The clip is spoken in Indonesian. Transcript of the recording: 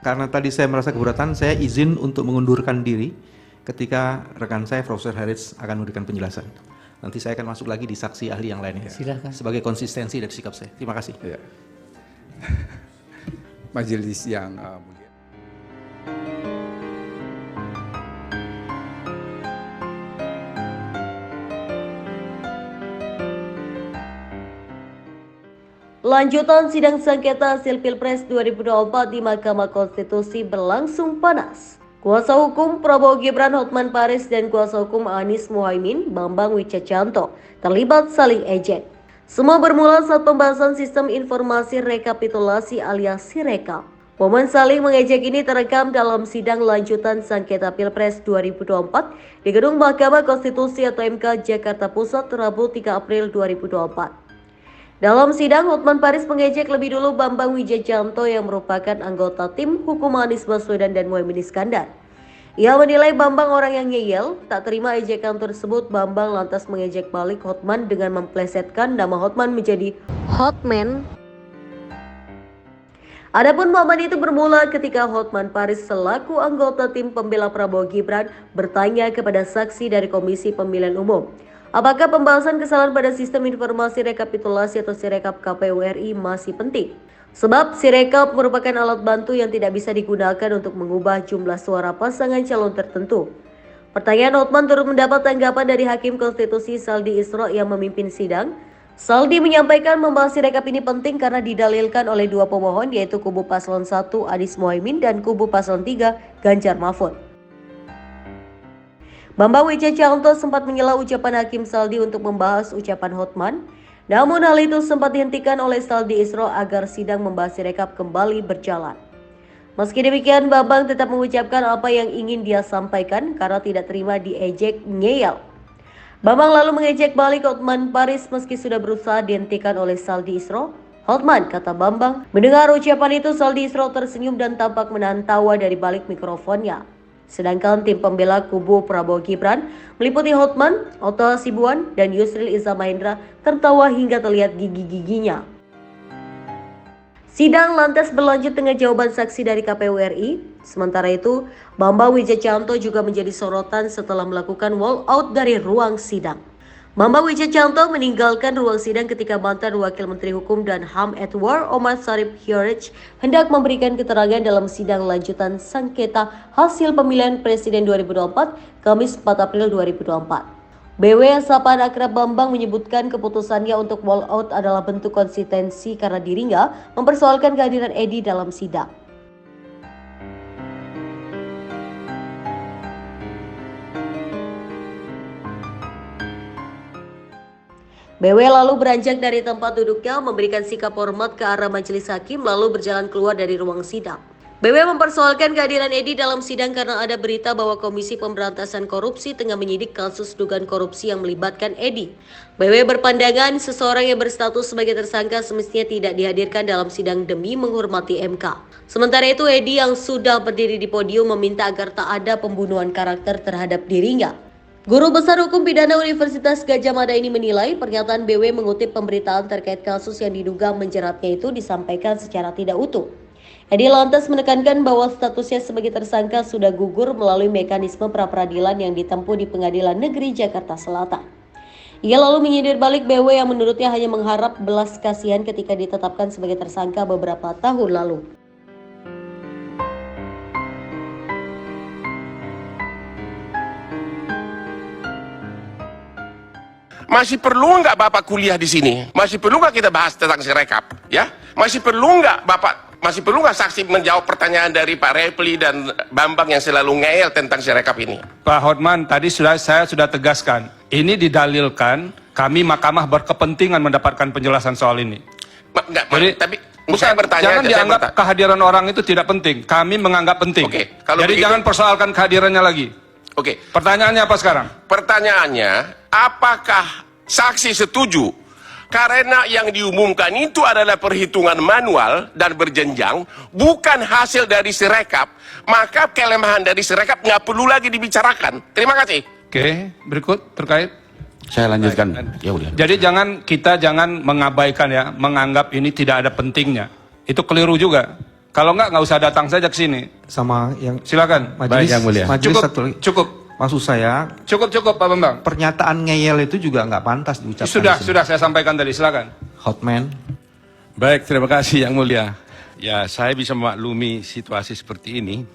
karena tadi saya merasa keberatan, saya izin untuk mengundurkan diri ketika rekan saya Profesor Harits akan memberikan penjelasan. Nanti saya akan masuk lagi di saksi ahli yang lainnya. Silakan. Sebagai konsistensi dari sikap saya. Terima kasih. Ya. Majelis yang mulia. Lanjutan sidang sengketa hasil Pilpres 2024 di Mahkamah Konstitusi berlangsung panas. Kuasa hukum Prabowo Gibran Hotman Paris dan kuasa hukum Anies Mohaimin Bambang Wijajanto terlibat saling ejek. Semua bermula saat pembahasan sistem informasi rekapitulasi alias Sirekap. Momen saling mengejek ini terekam dalam sidang lanjutan sengketa Pilpres 2024 di Gedung Mahkamah Konstitusi atau MK Jakarta Pusat Rabu 3 April 2024. Dalam sidang, Hotman Paris mengejek lebih dulu Bambang Wijajanto yang merupakan anggota tim hukum Anies Baswedan dan Muhaimin Iskandar. Ia menilai Bambang orang yang ngeyel, tak terima ejekan tersebut. Bambang lantas mengejek balik Hotman dengan memplesetkan nama Hotman menjadi Hotman. Adapun momen itu bermula ketika Hotman Paris selaku anggota tim pembela Prabowo Gibran bertanya kepada saksi dari Komisi Pemilihan Umum, apakah pembahasan kesalahan pada sistem informasi rekapitulasi atau Sirekap KPU RI masih penting? Sebab Sirekap merupakan alat bantu yang tidak bisa digunakan untuk mengubah jumlah suara pasangan calon tertentu. Pertanyaan Hotman turut mendapat tanggapan dari Hakim Konstitusi Saldi Isra yang memimpin sidang. Saldi menyampaikan membahas Sirekap ini penting karena didalilkan oleh dua pemohon, yaitu kubu paslon 1 Anies Mohaimin dan kubu paslon 3 Ganjar Mahfud. Bambang Wijajanto sempat menyela ucapan Hakim Saldi untuk membahas ucapan Hotman, namun hal itu sempat dihentikan oleh Saldi Isra agar sidang membahas Sirekap kembali berjalan. Meski demikian, Bambang tetap mengucapkan apa yang ingin dia sampaikan karena tidak terima diejek ngeyel. Bambang lalu mengejek balik Hotman Paris meski sudah berusaha dihentikan oleh Saldi Isra. Hotman, kata Bambang, mendengar ucapan itu Saldi Isra tersenyum dan tampak menahan tawa dari balik mikrofonnya. Sedangkan tim pembela kubu Prabowo Gibran meliputi Hotman, Otto Hasibuan, dan Yusril Iza Mahendra tertawa hingga terlihat gigi-giginya. Sidang lantas berlanjut dengan jawaban saksi dari KPU RI. Sementara itu, Bambang Wijajanto juga menjadi sorotan setelah melakukan walkout dari ruang sidang. Bambang Wijajanto meninggalkan ruang sidang ketika mantan Wakil Menteri Hukum dan HAM Edward Omar Sharif Hyorich hendak memberikan keterangan dalam sidang lanjutan sengketa hasil pemilihan Presiden 2024 Kamis 4 April 2024. BW sapaan akrab Bambang menyebutkan keputusannya untuk walkout adalah bentuk konsistensi karena dirinya mempersoalkan kehadiran Edi dalam sidang. BW lalu beranjak dari tempat duduknya memberikan sikap hormat ke arah majelis hakim lalu berjalan keluar dari ruang sidang. BW mempersoalkan kehadiran Edi dalam sidang karena ada berita bahwa Komisi Pemberantasan Korupsi tengah menyidik kasus dugaan korupsi yang melibatkan Edi. BW berpandangan seseorang yang berstatus sebagai tersangka semestinya tidak dihadirkan dalam sidang demi menghormati MK. Sementara itu Edi yang sudah berdiri di podium meminta agar tak ada pembunuhan karakter terhadap dirinya. Guru Besar Hukum Pidana Universitas Gadjah Mada ini menilai pernyataan BW mengutip pemberitaan terkait kasus yang diduga menjeratnya itu disampaikan secara tidak utuh. Edi lantas menekankan bahwa statusnya sebagai tersangka sudah gugur melalui mekanisme pra-peradilan yang ditempuh di Pengadilan Negeri Jakarta Selatan. Ia lalu menyindir balik BW yang menurutnya hanya mengharap belas kasihan ketika ditetapkan sebagai tersangka beberapa tahun lalu. Masih perlu nggak Bapak kuliah di sini? Masih perlu nggak kita bahas tentang Sirekap? Ya, masih perlu nggak saksi menjawab pertanyaan dari Pak Repli dan Bambang yang selalu ngeyel tentang Sirekap ini? Pak Hotman, tadi saya sudah tegaskan, ini didalilkan kami mahkamah berkepentingan mendapatkan penjelasan soal ini. Jadi, tapi saya bertanya, jangan dianggap kehadiran orang itu tidak penting. Kami menganggap penting. Oke, jadi jangan persoalkan kehadirannya lagi. Oke. Pertanyaannya apa sekarang? Pertanyaannya, apakah saksi setuju karena yang diumumkan itu adalah perhitungan manual dan berjenjang, bukan hasil dari Sirekap, maka kelemahan dari Sirekap nggak perlu lagi dibicarakan. Terima kasih. Oke, berikut terkait. Saya lanjutkan. Ya udah. Jadi kita jangan mengabaikan ya, menganggap ini tidak ada pentingnya. Itu keliru juga. Kalau nggak usah datang saja ke sini. Sama yang Silakan. majelis, Yang mulia. majelis Cukup, satu lagi. cukup, Maksud saya, cukup Pak Bambang. pernyataan ngeyel itu juga nggak pantas diucapkan. Sudah, di sini. sudah saya sampaikan tadi. Silakan. Hotman. Baik, terima kasih Yang Mulia. Ya, saya bisa memaklumi situasi seperti ini.